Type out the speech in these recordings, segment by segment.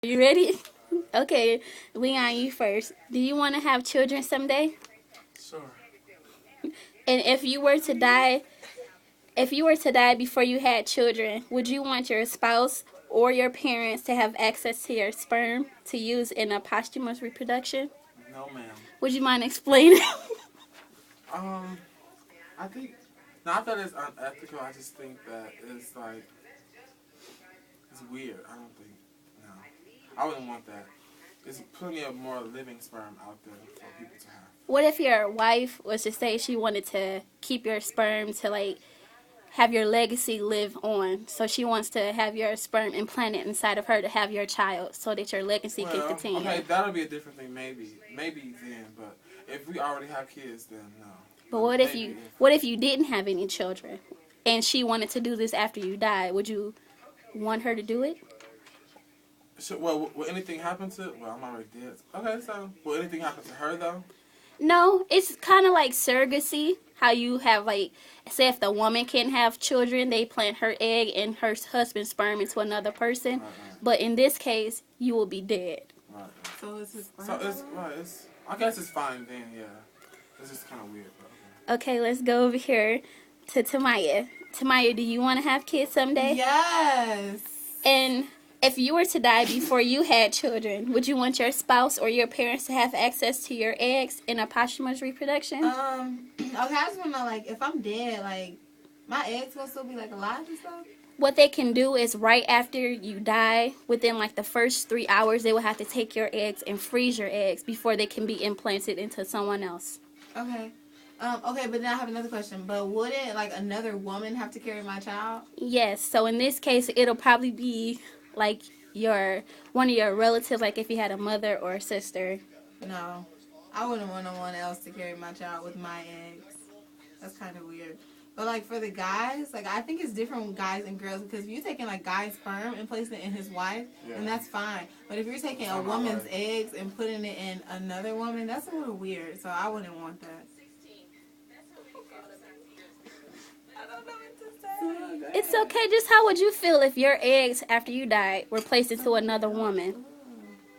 You ready? Okay, Leon, you first. Do you want to have children someday? Sure. And if you were to die before you had children, would you want your spouse or your parents to have access to your sperm to use in a posthumous reproduction? No, ma'am. Would you mind explaining? I think, not that it's unethical, I just think that it's like, it's weird. I don't think, no. I wouldn't want that. There's plenty of more living sperm out there for people to have. What if your wife was to say she wanted to keep your sperm to like have your legacy live on? So she wants to have your sperm implanted inside of her to have your child so that your legacy can continue. Okay, that'll be a different thing maybe. Maybe then, but if we already have kids, then no. But what if you didn't have any children and she wanted to do this after you died? Would you want her to do it? So, well, will anything happen to it? Well, I'm already dead. Okay, so will anything happen to her though? No, it's kind of like surrogacy. How you have like, say if the woman can have children, they plant her egg and her husband's sperm into another person. Right. But in this case, you will be dead. Right. So is his So it's right. I guess it's fine then. Yeah. It's just kind of weird. But Okay, let's go over here to Tamaya. Tamaya, do you want to have kids someday? Yes. And if you were to die before you had children, would you want your spouse or your parents to have access to your eggs in a posthumous reproduction? Okay, I just want to know, like, if I'm dead, like, my eggs will still be, like, alive and stuff? What they can do is right after you die, within like the first 3 hours, they will have to take your eggs and freeze your eggs before they can be implanted into someone else. Okay. Okay, but then I have another question. But wouldn't, like, another woman have to carry my child? Yes, so in this case, it'll probably be like one of your relatives, like if you had a mother or a sister. No. I wouldn't want no one else to carry my child with my eggs. That's kind of weird. But, like, for the guys, like, I think it's different with guys and girls. Because if you're taking, like, guy's sperm and placing it in his wife, then that's fine. But if you're taking a woman's eggs and putting it in another woman, that's a little weird. So I wouldn't want that. I don't know what to say. It's okay. Just how would you feel if your eggs, after you died, were placed into another woman?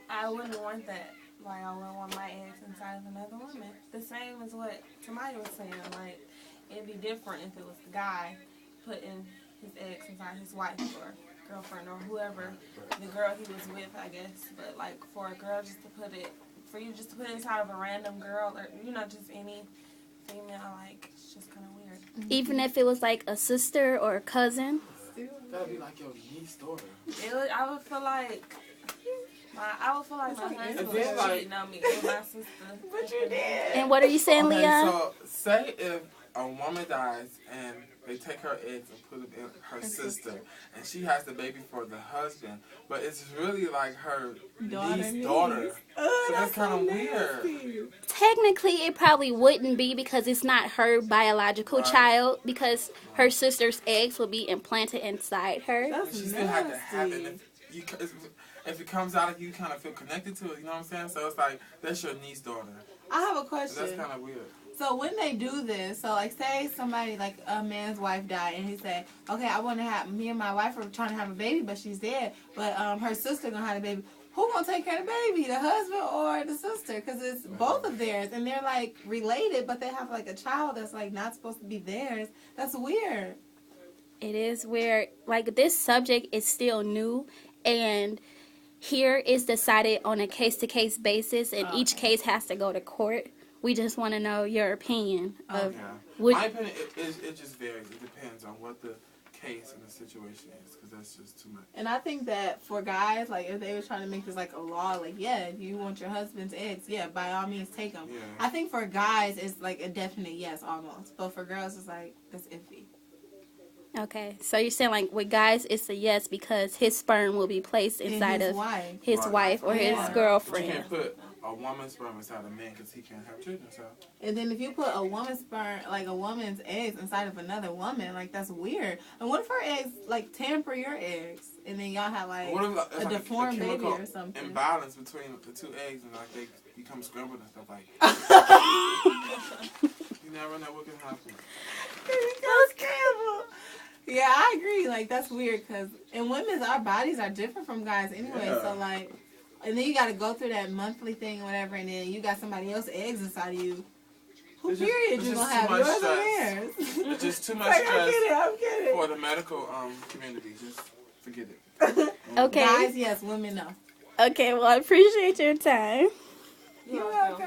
I wouldn't want that. Like, I wouldn't want my eggs inside of another woman. The same as what Tamaya was saying. Like, it'd be different if it was the guy putting his eggs inside his wife or girlfriend or whoever the girl he was with, I guess. But, like, for a girl just to put it, for you just to put it inside of a random girl or, you know, just any female, like, it's just kind of weird. Even if it was like a sister or a cousin? that'd be like your niece daughter. I would feel like my husband was cheating on me with my sister. But you did. And what are you saying, Leon? So say if a woman dies and they take her eggs and put them in her sister, and she has the baby for the husband, but it's really like her niece daughter. Oh, So that's kind of weird. Technically, it probably wouldn't be because it's not her biological child, because her sister's eggs will be implanted inside her. That's She still had to nasty. have it. If it comes out of you, kind of feel connected to it. You know what I'm saying? So it's like that's your niece daughter. I have a So question. that's kind of weird. So when they do this, so like say somebody like a man's wife died and he said, okay, I want to have, me and my wife are trying to have a baby, but she's dead, but her sister gonna have a baby. Who gonna take care of the baby, the husband or the sister? Because it's both of theirs, and they're like related, but they have like a child that's like not supposed to be theirs. That's weird. It is weird. Like, this subject is still new, and here is decided on a case-to-case basis, and each case has to go to court. We just want to know your opinion of My opinion, it just varies. It depends on what the case and the situation is, because that's just too much. And I think that for guys, like if they were trying to make this like a law, like yeah, if you want your husband's eggs, yeah, by all means take them. Yeah. I think for guys it's like a definite yes almost, but for girls it's like that's iffy. Okay, so you're saying like with guys it's a yes because his sperm will be placed inside his of wife. his wife or his Yeah. But girlfriend. you can't put a woman's sperm inside a man because he can't have children. So And then if you put a woman's sperm, like a woman's eggs inside of another woman, like that's weird. And what if her eggs like tamper your eggs, and then y'all have like what if it's a like deformed baby chemical or something? imbalance between the two eggs and like they become scrambled and stuff like? You never know what can happen. It becomes scrambled. Yeah, I agree. Like, that's weird because in women's, our bodies are different from guys anyway. Yeah. So, like, and then you got to go through that monthly thing or whatever, and then you got somebody else's eggs inside of you. Who It's just- period it's you just gonna have? too much Yours or stress. theirs? It's just too much Like, stress I'm kidding. for the medical community. Just forget it. Okay. Guys, yes. Women, no. Okay, well, I appreciate your time. You're You're welcome. welcome.